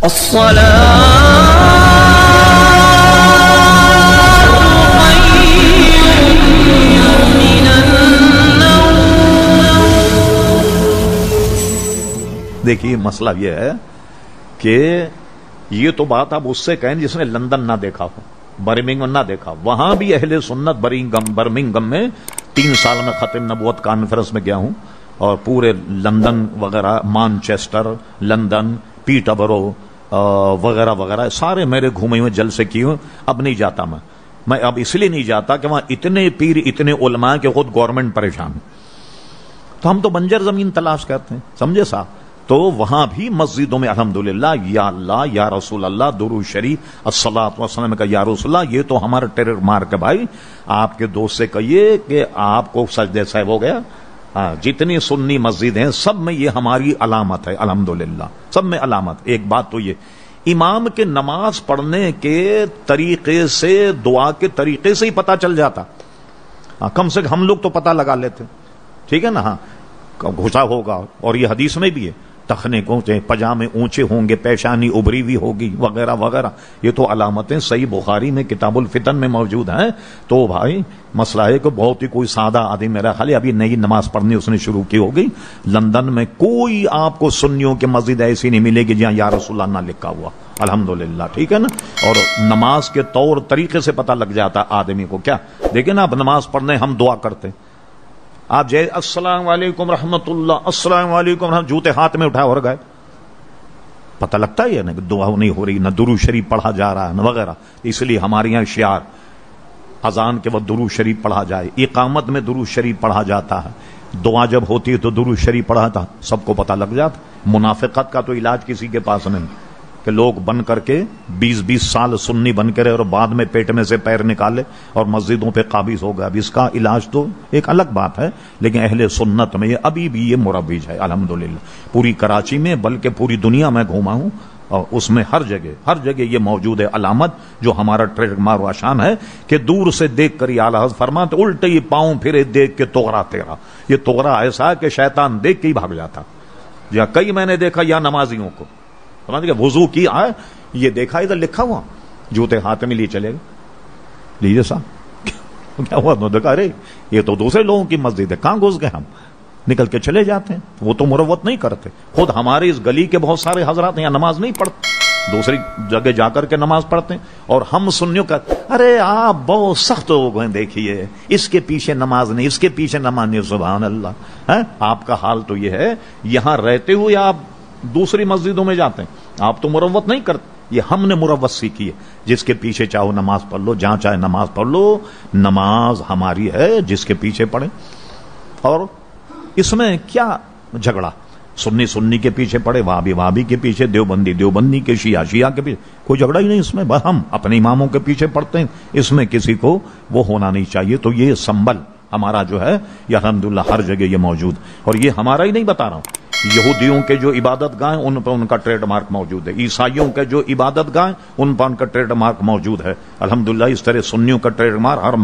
دیکھیے مسئلہ یہ ہے کہ یہ تو بات آپ اس سے کہیں جس نے لندن نہ دیکھا ہو، برمنگم نہ دیکھا. وہاں بھی اہل سنت برمنگم میں 3 سال میں ختم نبوت کانفرنس میں گیا ہوں، اور پورے لندن وغیرہ، مانچسٹر، لندن، پیٹربرو وغیرہ وغیرہ سارے میرے گھومے ہوئے جلسے کیے ہوئے. اب نہیں جاتا میں اب اس لیے نہیں جاتا کہ وہاں اتنے پیر اتنے علماء کہ خود گورنمنٹ پریشان. تو ہم تو بنجر زمین تلاش کرتے ہیں، سمجھے صاحب. تو وہاں بھی مسجدوں میں الحمدللہ یا اللہ یا رسول اللہ درود شریف الصلاۃ والسلام کا یا رسول اللہ، یہ تو ہمارا ٹیرر مارک ہے بھائی. آپ کے دوست سے کہیے کہ آپ کو سجدے صاحب ہو گیا. جتنی سنی مسجد ہیں سب میں یہ ہماری علامت ہے الحمدللہ، سب میں علامت. ایک بات تو یہ امام کے نماز پڑھنے کے طریقے سے، دعا کے طریقے سے ہی پتہ چل جاتا. کم سے کم ہم لوگ تو پتہ لگا لیتے، ٹھیک ہے نا. ہاں گھسا ہوگا، اور یہ حدیث میں بھی ہے تخنے کو پجامے اونچے ہوں گے، پیشانی ابری ہوئی ہوگی وغیرہ وغیرہ. یہ تو علامتیں صحیح بخاری میں کتاب الفتن میں موجود ہیں. تو بھائی مسئلہ ہے کہ بہت ہی کوئی سادہ آدمی، میرا خیال ابھی نئی نماز پڑھنی اس نے شروع کی ہوگی. لندن میں کوئی آپ کو سنیوں کی مسجد ایسی نہیں ملے گی جہاں یا رسول اللہ نہ لکھا ہوا، الحمدللہ، ٹھیک ہے نا. اور نماز کے طور طریقے سے پتہ لگ جاتا آدمی کو. کیا دیکھیں نا، اب نماز پڑھنے ہم دعا کرتے ہیں، آپ جائے السلام علیکم رحمت اللہ، السلام علیکم، جوتے ہاتھ میں اٹھا اور گئے، پتہ لگتا ہے نا کہ دعا نہیں ہو رہی، نہ درود شریف پڑھا جا رہا ہے نہ وغیرہ. اس لیے ہمارے یہاں شعار اذان کے وقت درود شریف پڑھا جائے، اقامت میں درود شریف پڑھا جاتا ہے، دعا جب ہوتی ہے تو درود شریف پڑھا تھا، سب کو پتہ لگ جاتا. منافقت کا تو علاج کسی کے پاس نہیں کہ لوگ بن کر کے 20 سال سنی بن کے رہے اور بعد میں پیٹ میں سے پیر نکالے اور مسجدوں پہ قابض ہو گیا. اب اس کا علاج تو ایک الگ بات ہے، لیکن اہل سنت میں یہ ابھی بھی یہ مروج ہے الحمدللہ. پوری کراچی میں بلکہ پوری دنیا میں گھوما ہوں، اور اس میں ہر جگہ یہ موجود ہے علامت جو ہمارا ٹریڈ مارک و شان ہے کہ دور سے دیکھ کر یہ اعلیٰ حضرت فرماتے الٹے ہی پاؤں پھرے دیکھ کے توغرا تیرا. یہ توغرا ایسا ہے کہ شیطان دیکھ کے ہی بھاگ جاتا. یا کئی میں نے دیکھا یا نمازیوں کو سمجھ گیا وضو کیا ہے، یہ دیکھا ادھر لکھا ہوا، جوتے ہاتھ میں لیے چلے گئے، لیجیے صاحب کیا ہوا، دیکھا ارے یہ تو دوسرے لوگوں کی مسجد ہے، کہاں گھس گئے ہم، نکل کے چلے جاتے ہیں. وہ تو مروت نہیں کرتے. خود ہمارے اس گلی کے بہت سارے حضرات یہاں نماز نہیں پڑھتے، دوسری جگہ جا کر کے نماز پڑھتے ہیں. اور ہم سنیوں کا ارے آپ بہت سخت ہو گئے، دیکھیے اس کے پیچھے نماز نہیں، اس کے پیچھے نماز نہیں، سبحان اللہ. آپ کا حال تو یہ ہے، یہاں رہتے ہوئے آپ دوسری مسجدوں میں جاتے ہیں، آپ تو مروت نہیں کرتے. یہ ہم نے مروت سیکھی ہے، جس کے پیچھے چاہو نماز پڑھ لو، جہاں چاہے نماز پڑھ لو، نماز ہماری ہے، جس کے پیچھے پڑھیں. اور اس میں کیا جھگڑا، سنی کے پیچھے پڑے، وہابی کے پیچھے، دیوبندی کے، شیعہ کے پیچھے، کوئی جھگڑا ہی نہیں اس میں. بس ہم اپنے اماموں کے پیچھے پڑھتے ہیں، اس میں کسی کو وہ ہونا نہیں چاہیے. تو یہ سنبل ہمارا جو ہے یہ الحمدللہ ہر جگہ یہ موجود. اور یہ ہمارا ہی نہیں بتا رہا ہوں، یہودیوں کے جو عبادت گاہ ان پر ان کا ٹریڈ مارک موجود ہے، عیسائیوں کے جو عبادت گاہ ان پر ان کا ٹریڈ مارک موجود ہے. الحمدللہ اس طرح سنیوں کا ٹریڈ مارک ہر